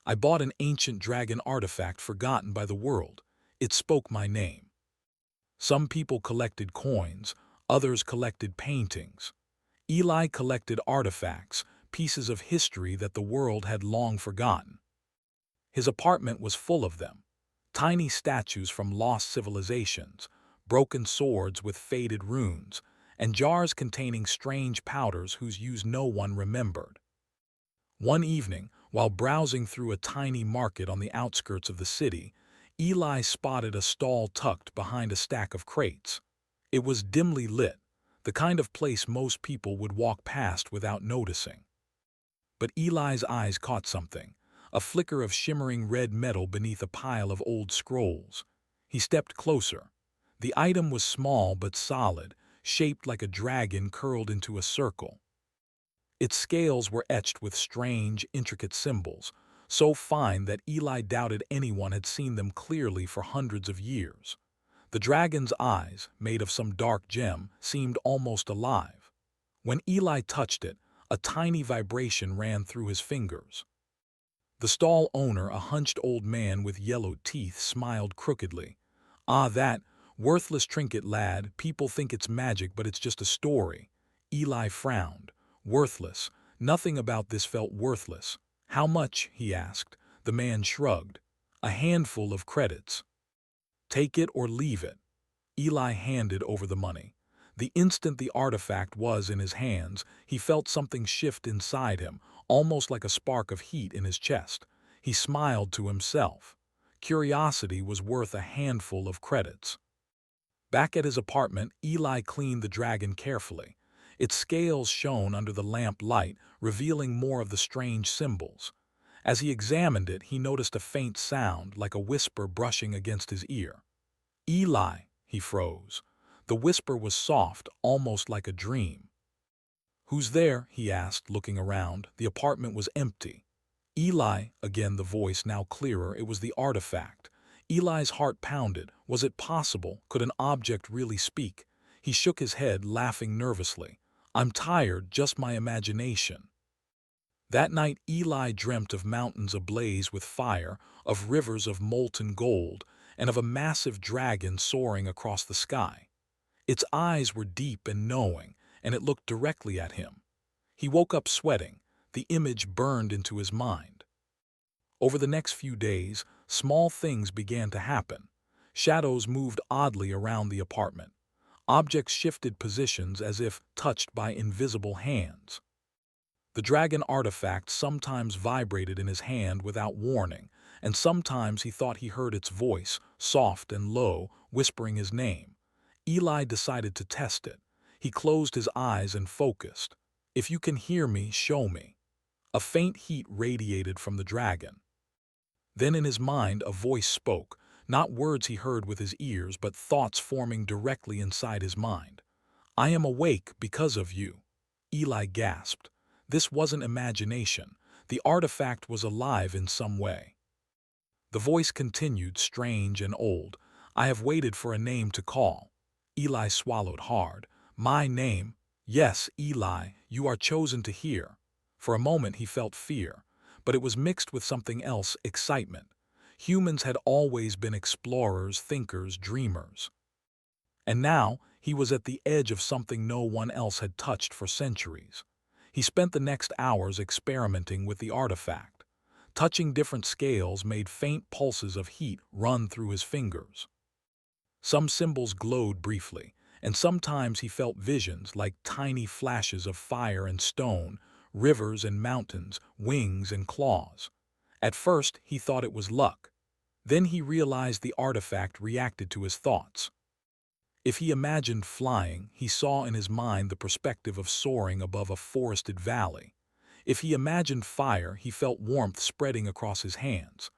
I bought an ancient dragon artifact forgotten by the world. It spoke my name. Some people collected coins, others collected paintings. Eli collected artifacts, pieces of history that the world had long forgotten. His apartment was full of them. Tiny statues from lost civilizations, broken swords with faded runes, and jars containing strange powders whose use no one remembered. One evening, while browsing through a tiny market on the outskirts of the city, Eli spotted a stall tucked behind a stack of crates. It was dimly lit, the kind of place most people would walk past without noticing. But Eli's eyes caught something, a flicker of shimmering red metal beneath a pile of old scrolls. He stepped closer. The item was small but solid, shaped like a dragon curled into a circle. Its scales were etched with strange, intricate symbols, so fine that Eli doubted anyone had seen them clearly for hundreds of years. The dragon's eyes, made of some dark gem, seemed almost alive. When Eli touched it, a tiny vibration ran through his fingers. The stall owner, a hunched old man with yellow teeth, smiled crookedly. "Ah, that worthless trinket, lad. People think it's magic, but it's just a story." Eli frowned. Worthless. Nothing about this felt worthless. "How much?" he asked. The man shrugged. "A handful of credits. Take it or leave it." Eli handed over the money. The instant the artifact was in his hands, he felt something shift inside him, almost like a spark of heat in his chest. He smiled to himself. Curiosity was worth a handful of credits. Back at his apartment, Eli cleaned the dragon carefully. Its scales shone under the lamp light, revealing more of the strange symbols. As he examined it, he noticed a faint sound, like a whisper brushing against his ear. "Eli," he froze. The whisper was soft, almost like a dream. "Who's there?" he asked, looking around. The apartment was empty. "Eli," again the voice, now clearer. It was the artifact. Eli's heart pounded. Was it possible? Could an object really speak? He shook his head, laughing nervously. "I'm tired, just my imagination." That night Eli dreamt of mountains ablaze with fire, of rivers of molten gold, and of a massive dragon soaring across the sky. Its eyes were deep and knowing, and it looked directly at him. He woke up sweating. The image burned into his mind. Over the next few days, small things began to happen. Shadows moved oddly around the apartment. Objects shifted positions as if touched by invisible hands. The dragon artifact sometimes vibrated in his hand without warning, and sometimes he thought he heard its voice, soft and low, whispering his name. Eli decided to test it. He closed his eyes and focused. "If you can hear me, show me." A faint heat radiated from the dragon. Then in his mind a voice spoke, not words he heard with his ears, but thoughts forming directly inside his mind. "I am awake because of you." Eli gasped. This wasn't imagination. The artifact was alive in some way. The voice continued, strange and old. "I have waited for a name to call." Eli swallowed hard. "My name?" "Yes, Eli, you are chosen to hear." For a moment he felt fear, but it was mixed with something else, excitement. Humans had always been explorers, thinkers, dreamers. And now he was at the edge of something no one else had touched for centuries. He spent the next hours experimenting with the artifact. Touching different scales made faint pulses of heat run through his fingers. Some symbols glowed briefly, and sometimes he felt visions like tiny flashes of fire and stone, rivers and mountains, wings and claws. At first he thought it was luck. Then he realized the artifact reacted to his thoughts. If he imagined flying, he saw in his mind the perspective of soaring above a forested valley. If he imagined fire, he felt warmth spreading across his hands.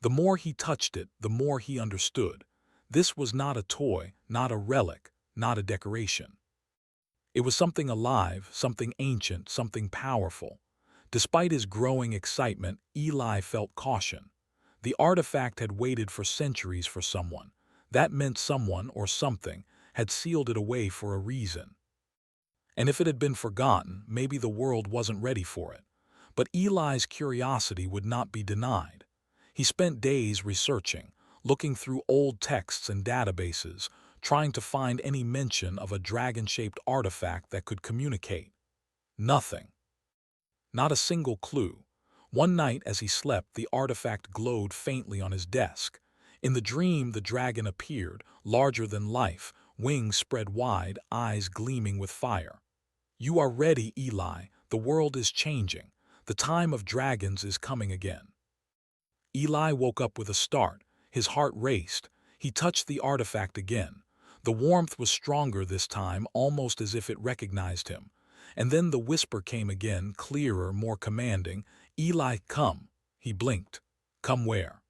The more he touched it, the more he understood. This was not a toy, not a relic, not a decoration. It was something alive, something ancient, something powerful. Despite his growing excitement, Eli felt caution. The artifact had waited for centuries for someone. That meant someone, or something, had sealed it away for a reason. And if it had been forgotten, maybe the world wasn't ready for it. But Eli's curiosity would not be denied. He spent days researching, looking through old texts and databases, trying to find any mention of a dragon-shaped artifact that could communicate. Nothing. Not a single clue. One night as he slept, the artifact glowed faintly on his desk. In the dream, the dragon appeared, larger than life, wings spread wide, eyes gleaming with fire. "You are ready, Eli. The world is changing. The time of dragons is coming again." Eli woke up with a start. His heart raced. He touched the artifact again. The warmth was stronger this time, almost as if it recognized him. And then the whisper came again, clearer, more commanding. "Eli, come." He blinked. "Come where?"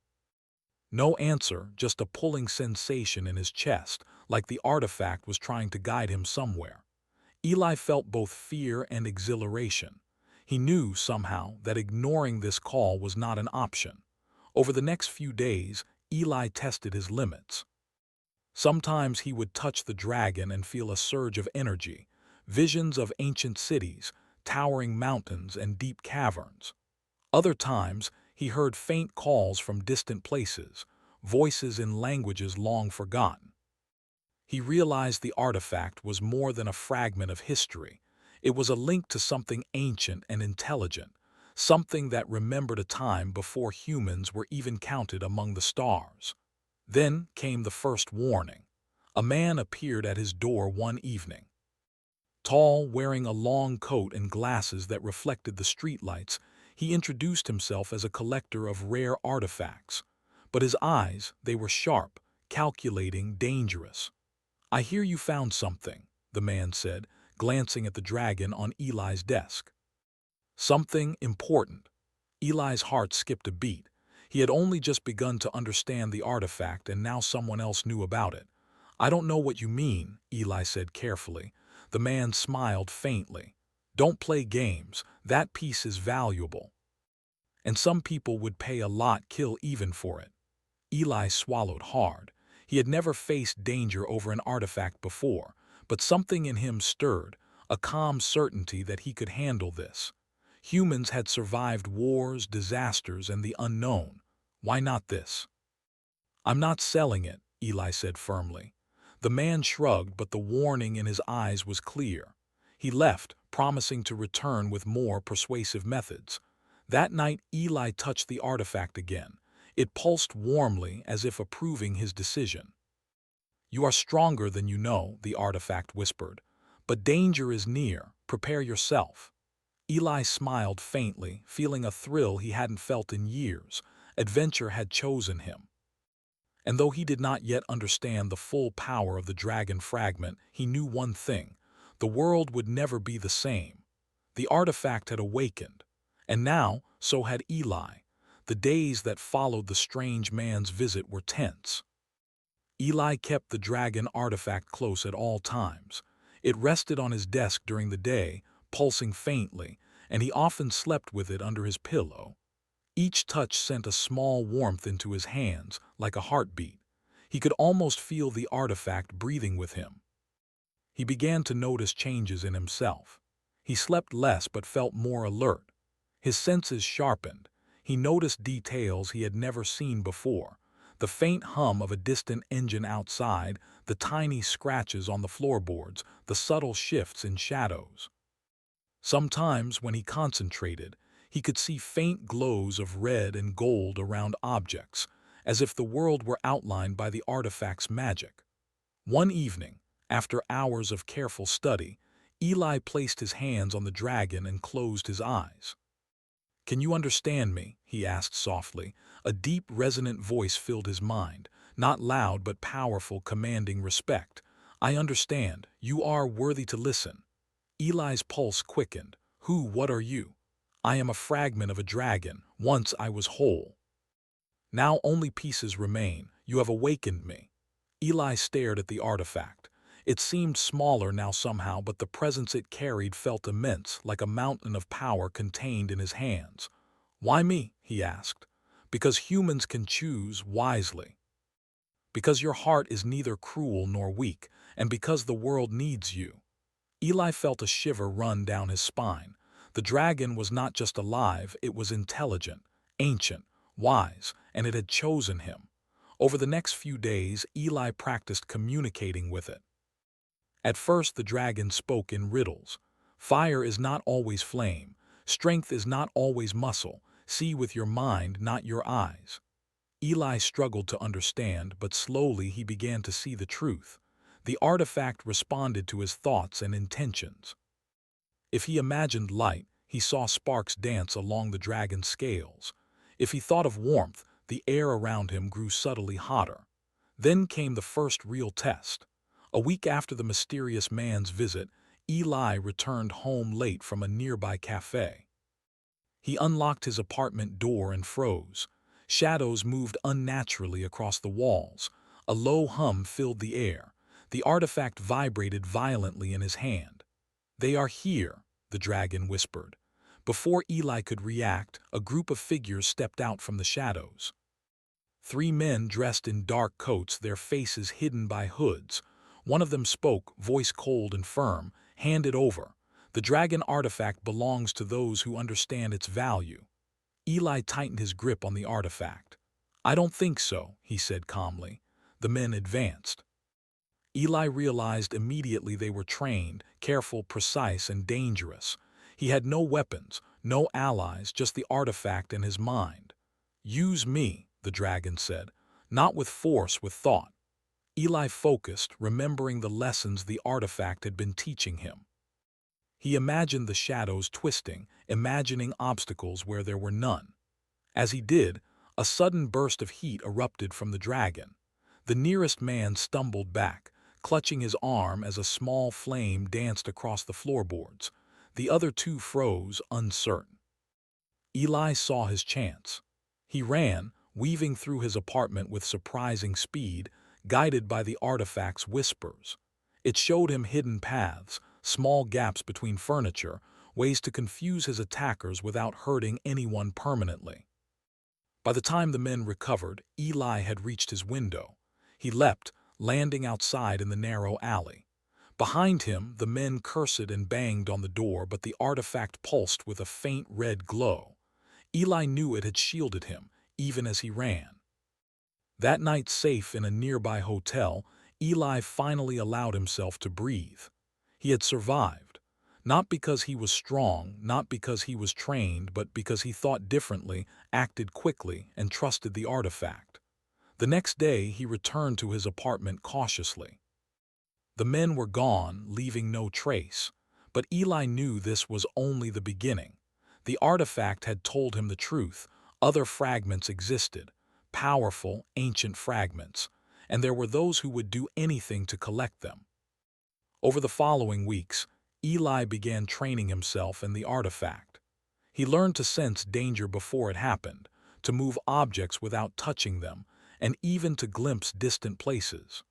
No answer, just a pulling sensation in his chest, like the artifact was trying to guide him somewhere. Eli felt both fear and exhilaration. He knew, somehow, that ignoring this call was not an option. Over the next few days, Eli tested his limits. Sometimes he would touch the dragon and feel a surge of energy, visions of ancient cities, towering mountains, and deep caverns. Other times, he heard faint calls from distant places, voices in languages long forgotten. He realized the artifact was more than a fragment of history. It was a link to something ancient and intelligent, something that remembered a time before humans were even counted among the stars. Then came the first warning. A man appeared at his door one evening. Tall, wearing a long coat and glasses that reflected the streetlights, he introduced himself as a collector of rare artifacts. But his eyes, they were sharp, calculating, dangerous. "I hear you found something," the man said, glancing at the dragon on Eli's desk. "Something important." Eli's heart skipped a beat. He had only just begun to understand the artifact, and now someone else knew about it. "I don't know what you mean," Eli said carefully. The man smiled faintly. "Don't play games. That piece is valuable. And some people would pay a lot, kill even for it." Eli swallowed hard. He had never faced danger over an artifact before, but something in him stirred, a calm certainty that he could handle this. Humans had survived wars, disasters, and the unknown. Why not this? "I'm not selling it," Eli said firmly. The man shrugged, but the warning in his eyes was clear. He left, promising to return with more persuasive methods. That night, Eli touched the artifact again. It pulsed warmly, as if approving his decision. "You are stronger than you know," the artifact whispered. "But danger is near. Prepare yourself." Eli smiled faintly, feeling a thrill he hadn't felt in years. Adventure had chosen him. And though he did not yet understand the full power of the dragon fragment, he knew one thing: the world would never be the same. The artifact had awakened. And now, so had Eli. The days that followed the strange man's visit were tense. Eli kept the dragon artifact close at all times. It rested on his desk during the day, pulsing faintly, and he often slept with it under his pillow. Each touch sent a small warmth into his hands, like a heartbeat. He could almost feel the artifact breathing with him. He began to notice changes in himself. He slept less but felt more alert. His senses sharpened. He noticed details he had never seen before: the faint hum of a distant engine outside, the tiny scratches on the floorboards, the subtle shifts in shadows. Sometimes, when he concentrated, he could see faint glows of red and gold around objects, as if the world were outlined by the artifact's magic. One evening, after hours of careful study, Eli placed his hands on the dragon and closed his eyes. "Can you understand me?" he asked softly. A deep, resonant voice filled his mind, not loud but powerful, commanding respect. "I understand. You are worthy to listen." Eli's pulse quickened. What are you?" "I am a fragment of a dragon. Once I was whole. Now only pieces remain. You have awakened me." Eli stared at the artifact. It seemed smaller now somehow, but the presence it carried felt immense, like a mountain of power contained in his hands. "Why me?" he asked. "Because humans can choose wisely. Because your heart is neither cruel nor weak, and because the world needs you." Eli felt a shiver run down his spine. The dragon was not just alive, it was intelligent, ancient, wise, and it had chosen him. Over the next few days, Eli practiced communicating with it. At first, the dragon spoke in riddles. Fire is not always flame. Strength is not always muscle. See with your mind, not your eyes. Eli struggled to understand, but slowly he began to see the truth. The artifact responded to his thoughts and intentions. If he imagined light, he saw sparks dance along the dragon's scales. If he thought of warmth, the air around him grew subtly hotter. Then came the first real test. A week after the mysterious man's visit, Eli returned home late from a nearby cafe. He unlocked his apartment door and froze. Shadows moved unnaturally across the walls. A low hum filled the air. The artifact vibrated violently in his hand. "They are here," the dragon whispered. Before Eli could react, a group of figures stepped out from the shadows. Three men dressed in dark coats, their faces hidden by hoods. One of them spoke, voice cold and firm. "Hand it over. The dragon artifact belongs to those who understand its value." Eli tightened his grip on the artifact. "I don't think so," he said calmly. The men advanced. Eli realized immediately they were trained, careful, precise, and dangerous. He had no weapons, no allies, just the artifact in his mind. "Use me," the dragon said, "not with force, with thought." Eli focused, remembering the lessons the artifact had been teaching him. He imagined the shadows twisting, imagining obstacles where there were none. As he did, a sudden burst of heat erupted from the dragon. The nearest man stumbled back, clutching his arm as a small flame danced across the floorboards. The other two froze, uncertain. Eli saw his chance. He ran, weaving through his apartment with surprising speed, guided by the artifact's whispers. It showed him hidden paths, small gaps between furniture, ways to confuse his attackers without hurting anyone permanently. By the time the men recovered, Eli had reached his window. He leapt, landing outside in the narrow alley. Behind him, the men cursed and banged on the door, but the artifact pulsed with a faint red glow. Eli knew it had shielded him, even as he ran. That night, safe in a nearby hotel, Eli finally allowed himself to breathe. He had survived, not because he was strong, not because he was trained, but because he thought differently, acted quickly, and trusted the artifact. The next day, he returned to his apartment cautiously. The men were gone, leaving no trace, but Eli knew this was only the beginning. The artifact had told him the truth. Other fragments existed, powerful, ancient fragments, and there were those who would do anything to collect them. Over the following weeks, Eli began training himself in the artifact. He learned to sense danger before it happened, to move objects without touching them, and even to glimpse distant places.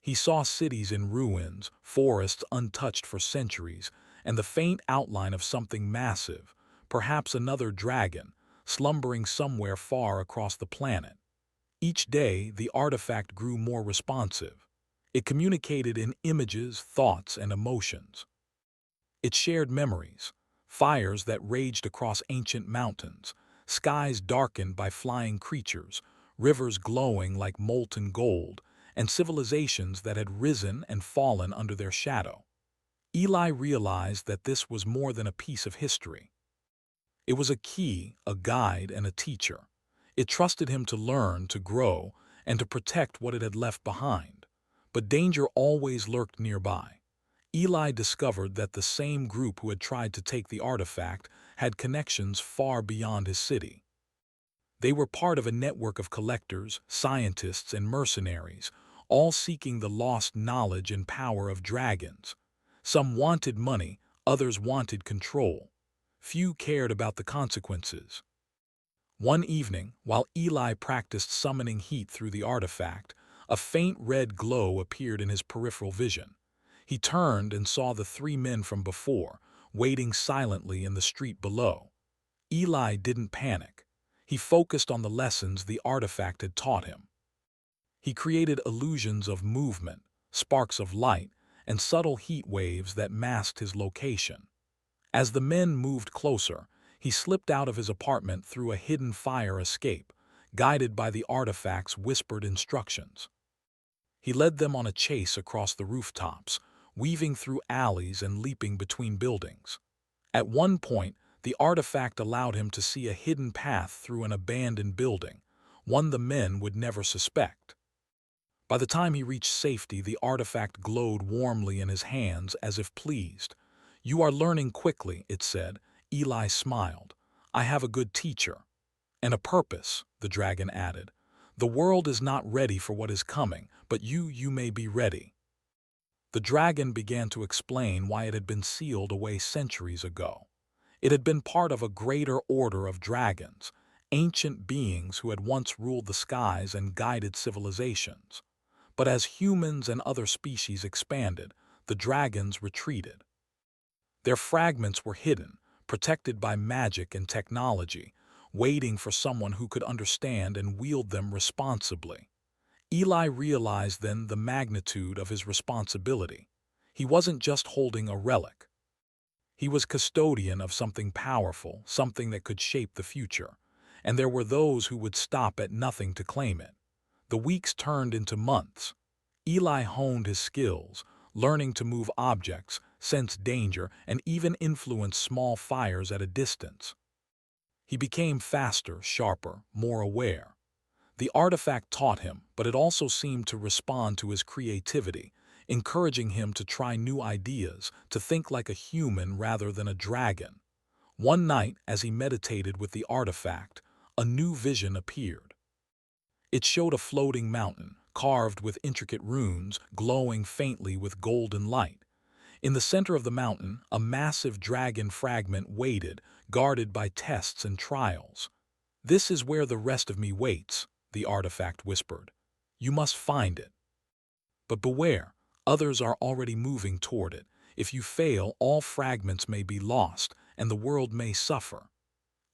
He saw cities in ruins, forests untouched for centuries, and the faint outline of something massive, perhaps another dragon, slumbering somewhere far across the planet. Each day, the artifact grew more responsive. It communicated in images, thoughts, and emotions. It shared memories, fires that raged across ancient mountains, skies darkened by flying creatures, rivers glowing like molten gold, and civilizations that had risen and fallen under their shadow. Eli realized that this was more than a piece of history. It was a key, a guide, and a teacher. It trusted him to learn, to grow, and to protect what it had left behind. But danger always lurked nearby. Eli discovered that the same group who had tried to take the artifact had connections far beyond his city. They were part of a network of collectors, scientists, and mercenaries, all seeking the lost knowledge and power of dragons. Some wanted money, others wanted control. Few cared about the consequences. One evening, while Eli practiced summoning heat through the artifact, a faint red glow appeared in his peripheral vision. He turned and saw the three men from before, waiting silently in the street below. Eli didn't panic. He focused on the lessons the artifact had taught him. He created illusions of movement, sparks of light, and subtle heat waves that masked his location. As the men moved closer, he slipped out of his apartment through a hidden fire escape, guided by the artifact's whispered instructions. He led them on a chase across the rooftops, weaving through alleys and leaping between buildings. At one point, the artifact allowed him to see a hidden path through an abandoned building, one the men would never suspect. By the time he reached safety, the artifact glowed warmly in his hands as if pleased. "You are learning quickly," it said. Eli smiled. "I have a good teacher." "And a purpose," the dragon added. "The world is not ready for what is coming, but you may be ready." The dragon began to explain why it had been sealed away centuries ago. It had been part of a greater order of dragons, ancient beings who had once ruled the skies and guided civilizations. But as humans and other species expanded, the dragons retreated. Their fragments were hidden, protected by magic and technology, waiting for someone who could understand and wield them responsibly. Eli realized then the magnitude of his responsibility. He wasn't just holding a relic. He was custodian of something powerful, something that could shape the future, and there were those who would stop at nothing to claim it. The weeks turned into months. Eli honed his skills, learning to move objects, sense danger, and even influence small fires at a distance. He became faster, sharper, more aware. The artifact taught him, but it also seemed to respond to his creativity, encouraging him to try new ideas, to think like a human rather than a dragon. One night, as he meditated with the artifact, a new vision appeared. It showed a floating mountain, carved with intricate runes, glowing faintly with golden light. In the center of the mountain, a massive dragon fragment waited, guarded by tests and trials. "This is where the rest of me waits," the artifact whispered. "You must find it. But beware, others are already moving toward it. If you fail, all fragments may be lost, and the world may suffer."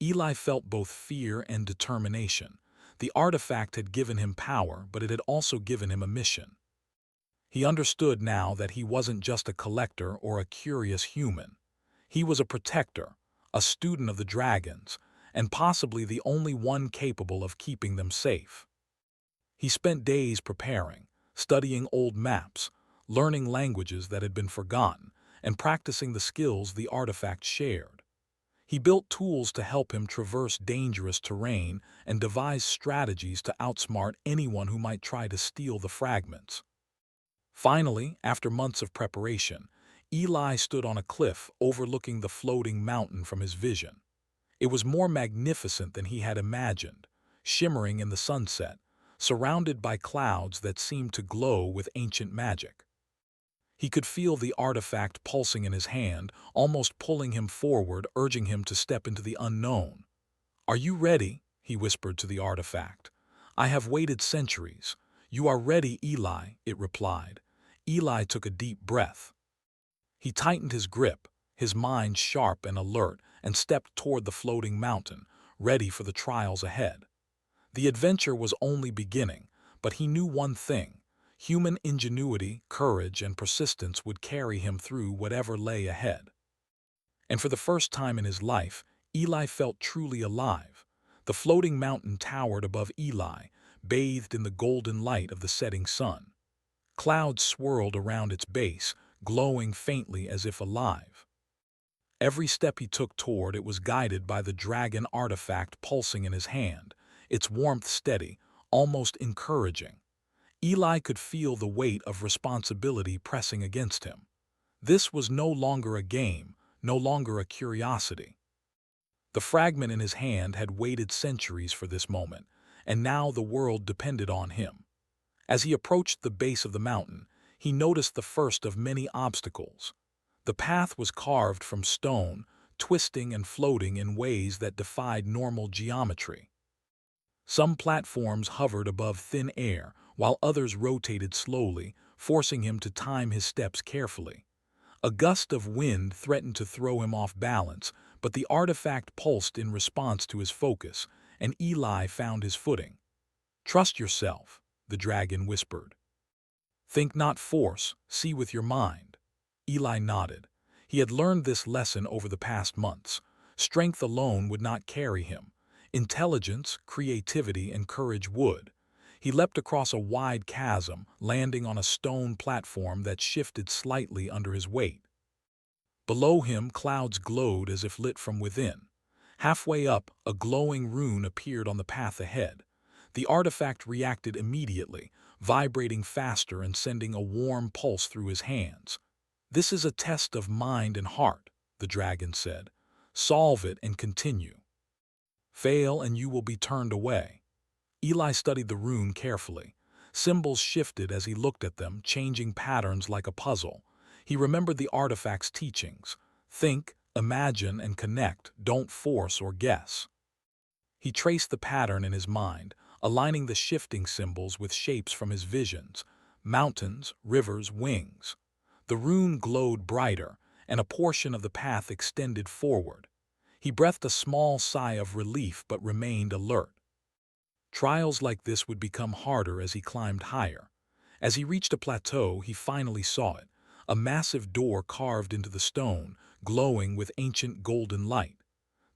Eli felt both fear and determination. The artifact had given him power, but it had also given him a mission. He understood now that he wasn't just a collector or a curious human. He was a protector, a student of the dragons, and possibly the only one capable of keeping them safe. He spent days preparing, studying old maps, learning languages that had been forgotten, and practicing the skills the artifact shared. He built tools to help him traverse dangerous terrain and devised strategies to outsmart anyone who might try to steal the fragments. Finally, after months of preparation, Eli stood on a cliff overlooking the floating mountain from his vision. It was more magnificent than he had imagined, shimmering in the sunset, surrounded by clouds that seemed to glow with ancient magic. He could feel the artifact pulsing in his hand, almost pulling him forward, urging him to step into the unknown. "Are you ready?" he whispered to the artifact. "I have waited centuries." "You are ready, Eli," it replied. Eli took a deep breath. He tightened his grip, his mind sharp and alert, and stepped toward the floating mountain, ready for the trials ahead. The adventure was only beginning, but he knew one thing: human ingenuity, courage, and persistence would carry him through whatever lay ahead. And for the first time in his life, Eli felt truly alive. The floating mountain towered above Eli, bathed in the golden light of the setting sun. Clouds swirled around its base, glowing faintly as if alive. Every step he took toward it was guided by the dragon artifact pulsing in his hand, its warmth steady, almost encouraging. Eli could feel the weight of responsibility pressing against him. This was no longer a game, no longer a curiosity. The fragment in his hand had waited centuries for this moment, and now the world depended on him. As he approached the base of the mountain, he noticed the first of many obstacles. The path was carved from stone, twisting and floating in ways that defied normal geometry. Some platforms hovered above thin air, while others rotated slowly, forcing him to time his steps carefully. A gust of wind threatened to throw him off balance, but the artifact pulsed in response to his focus, and Eli found his footing. "Trust yourself," the dragon whispered. "Think not force, see with your mind." Eli nodded. He had learned this lesson over the past months. Strength alone would not carry him. Intelligence, creativity, and courage would. He leapt across a wide chasm, landing on a stone platform that shifted slightly under his weight. Below him, clouds glowed as if lit from within. Halfway up, a glowing rune appeared on the path ahead. The artifact reacted immediately, vibrating faster and sending a warm pulse through his hands. "This is a test of mind and heart," the dragon said. "Solve it and continue. Fail and you will be turned away." Eli studied the rune carefully. Symbols shifted as he looked at them, changing patterns like a puzzle. He remembered the artifact's teachings. Think, imagine, and connect, don't force or guess. He traced the pattern in his mind, aligning the shifting symbols with shapes from his visions: mountains, rivers, wings. The rune glowed brighter, and a portion of the path extended forward. He breathed a small sigh of relief but remained alert. Trials like this would become harder as he climbed higher. As he reached a plateau, he finally saw it, a massive door carved into the stone, glowing with ancient golden light.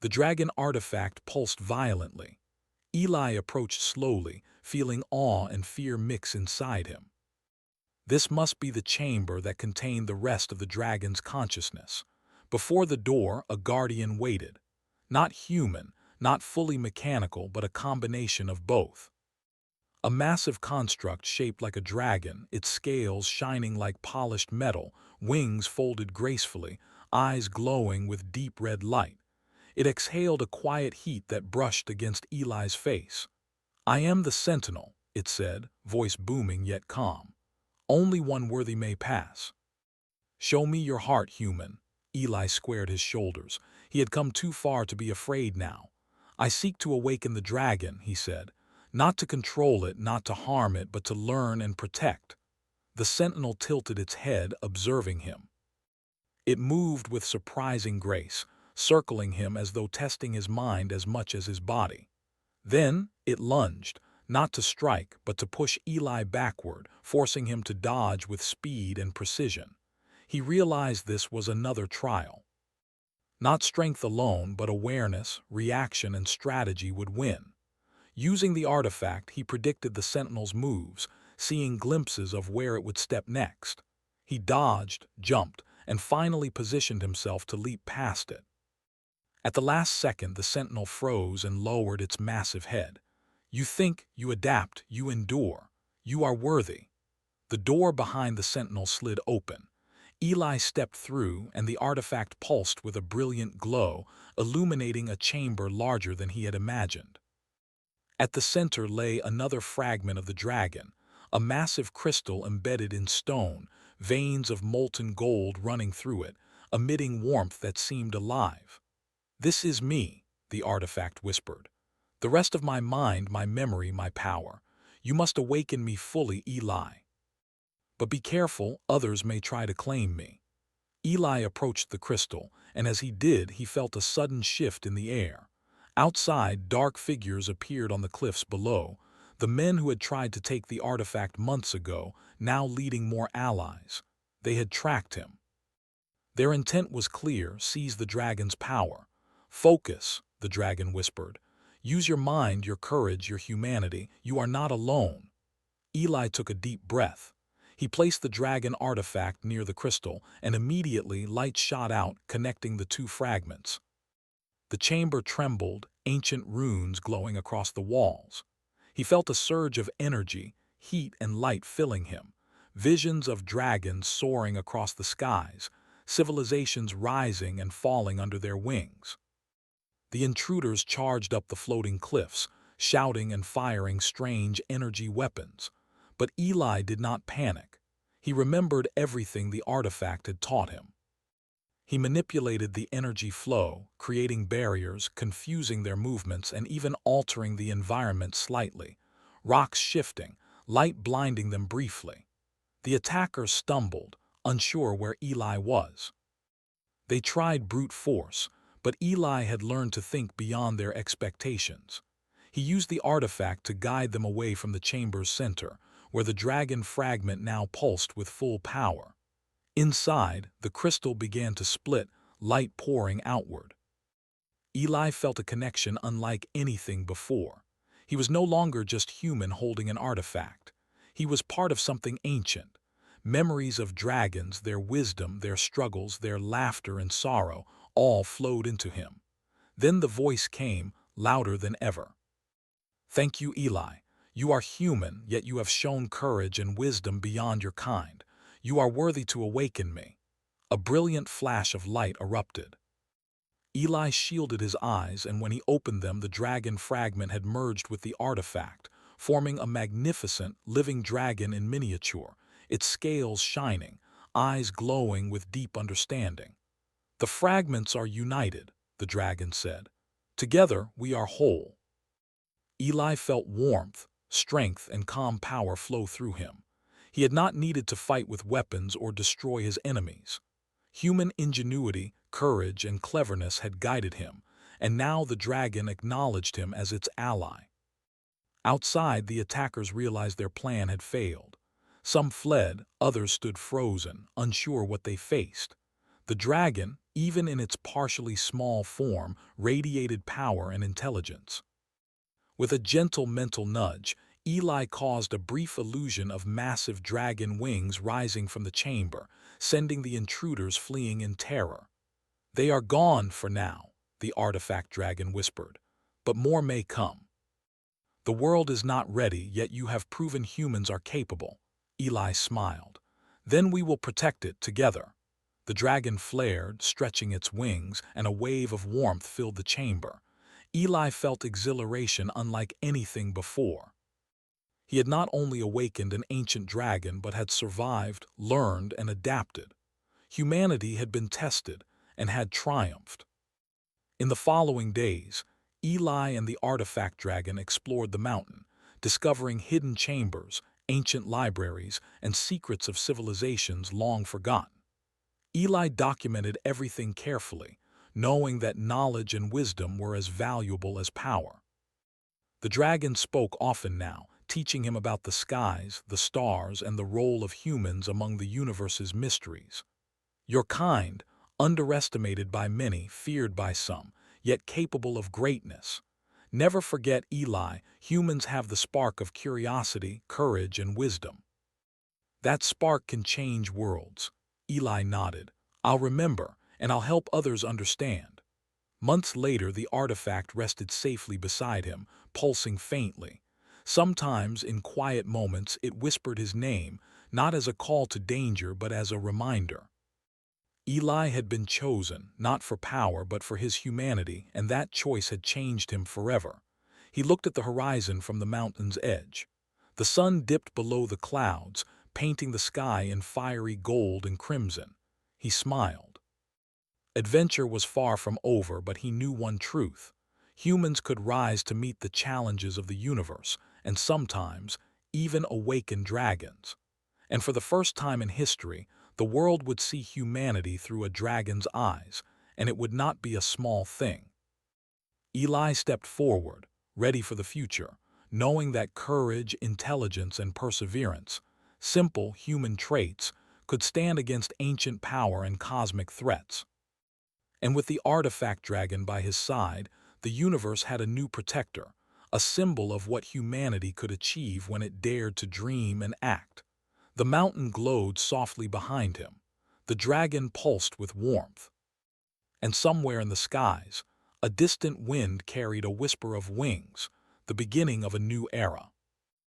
The dragon artifact pulsed violently. Eli approached slowly, feeling awe and fear mix inside him. This must be the chamber that contained the rest of the dragon's consciousness. Before the door, a guardian waited. Not human, not fully mechanical, but a combination of both. A massive construct shaped like a dragon, its scales shining like polished metal, wings folded gracefully, eyes glowing with deep red light. It exhaled a quiet heat that brushed against Eli's face. "I am the Sentinel," it said, voice booming yet calm. "Only one worthy may pass." "Show me your heart, human." Eli squared his shoulders. He had come too far to be afraid now. "I seek to awaken the dragon," he said. "Not to control it, not to harm it, but to learn and protect." The sentinel tilted its head, observing him. It moved with surprising grace, circling him as though testing his mind as much as his body. Then it lunged, not to strike, but to push Eli backward, forcing him to dodge with speed and precision. He realized this was another trial. Not strength alone, but awareness, reaction, and strategy would win. Using the artifact, he predicted the sentinel's moves, seeing glimpses of where it would step next. He dodged, jumped, and finally positioned himself to leap past it. At the last second, the sentinel froze and lowered its massive head. "You think, you adapt, you endure. You are worthy." The door behind the sentinel slid open. Eli stepped through, and the artifact pulsed with a brilliant glow, illuminating a chamber larger than he had imagined. At the center lay another fragment of the dragon, a massive crystal embedded in stone, veins of molten gold running through it, emitting warmth that seemed alive. "This is me," the artifact whispered. "The rest of my mind, my memory, my power. You must awaken me fully, Eli. But be careful, others may try to claim me." Eli approached the crystal, and as he did, he felt a sudden shift in the air. Outside, dark figures appeared on the cliffs below, the men who had tried to take the artifact months ago, now leading more allies. They had tracked him. Their intent was clear: seize the dragon's power. "Focus," the dragon whispered. "Use your mind, your courage, your humanity. You are not alone." Eli took a deep breath. He placed the dragon artifact near the crystal, and immediately light shot out, connecting the two fragments. The chamber trembled, ancient runes glowing across the walls. He felt a surge of energy, heat and light filling him. Visions of dragons soaring across the skies, civilizations rising and falling under their wings. The intruders charged up the floating cliffs, shouting and firing strange energy weapons. But Eli did not panic. He remembered everything the artifact had taught him. He manipulated the energy flow, creating barriers, confusing their movements, and even altering the environment slightly. Rocks shifting, light blinding them briefly. The attackers stumbled, unsure where Eli was. They tried brute force, but Eli had learned to think beyond their expectations. He used the artifact to guide them away from the chamber's center, where the dragon fragment now pulsed with full power. Inside, the crystal began to split, light pouring outward. Eli felt a connection unlike anything before. He was no longer just human holding an artifact. He was part of something ancient. Memories of dragons, their wisdom, their struggles, their laughter and sorrow, all flowed into him. Then the voice came, louder than ever. "Thank you, Eli. You are human, yet you have shown courage and wisdom beyond your kind. You are worthy to awaken me." A brilliant flash of light erupted. Eli shielded his eyes, and when he opened them, the dragon fragment had merged with the artifact, forming a magnificent, living dragon in miniature, its scales shining, eyes glowing with deep understanding. "The fragments are united," the dragon said. "Together we are whole." Eli felt warmth, strength, and calm power flow through him. He had not needed to fight with weapons or destroy his enemies. Human ingenuity, courage, and cleverness had guided him, and now the dragon acknowledged him as its ally. Outside, the attackers realized their plan had failed. Some fled, others stood frozen, unsure what they faced. The dragon, even in its partially small form, radiated power and intelligence. With a gentle mental nudge, Eli caused a brief illusion of massive dragon wings rising from the chamber, sending the intruders fleeing in terror. "They are gone for now," the artifact dragon whispered, "but more may come." "The world is not ready, yet you have proven humans are capable." Eli smiled. "Then we will protect it together." The dragon flared, stretching its wings, and a wave of warmth filled the chamber. Eli felt exhilaration unlike anything before. He had not only awakened an ancient dragon but had survived, learned, and adapted. Humanity had been tested and had triumphed. In the following days, Eli and the artifact dragon explored the mountain, discovering hidden chambers, ancient libraries, and secrets of civilizations long forgotten. Eli documented everything carefully, knowing that knowledge and wisdom were as valuable as power. The dragon spoke often now, teaching him about the skies, the stars, and the role of humans among the universe's mysteries. "Your kind, underestimated by many, feared by some, yet capable of greatness. Never forget, Eli, humans have the spark of curiosity, courage, and wisdom. That spark can change worlds." Eli nodded. "I'll remember, and I'll help others understand." Months later, the artifact rested safely beside him, pulsing faintly. Sometimes, in quiet moments, it whispered his name, not as a call to danger but as a reminder. Eli had been chosen, not for power but for his humanity, and that choice had changed him forever. He looked at the horizon from the mountain's edge. The sun dipped below the clouds, painting the sky in fiery gold and crimson. He smiled. Adventure was far from over, but he knew one truth. Humans could rise to meet the challenges of the universe, and sometimes even awaken dragons. And for the first time in history, the world would see humanity through a dragon's eyes, and it would not be a small thing. Eli stepped forward, ready for the future, knowing that courage, intelligence, and perseverance, simple human traits, could stand against ancient power and cosmic threats. And with the artifact dragon by his side, the universe had a new protector, a symbol of what humanity could achieve when it dared to dream and act. The mountain glowed softly behind him. The dragon pulsed with warmth. And somewhere in the skies, a distant wind carried a whisper of wings, the beginning of a new era.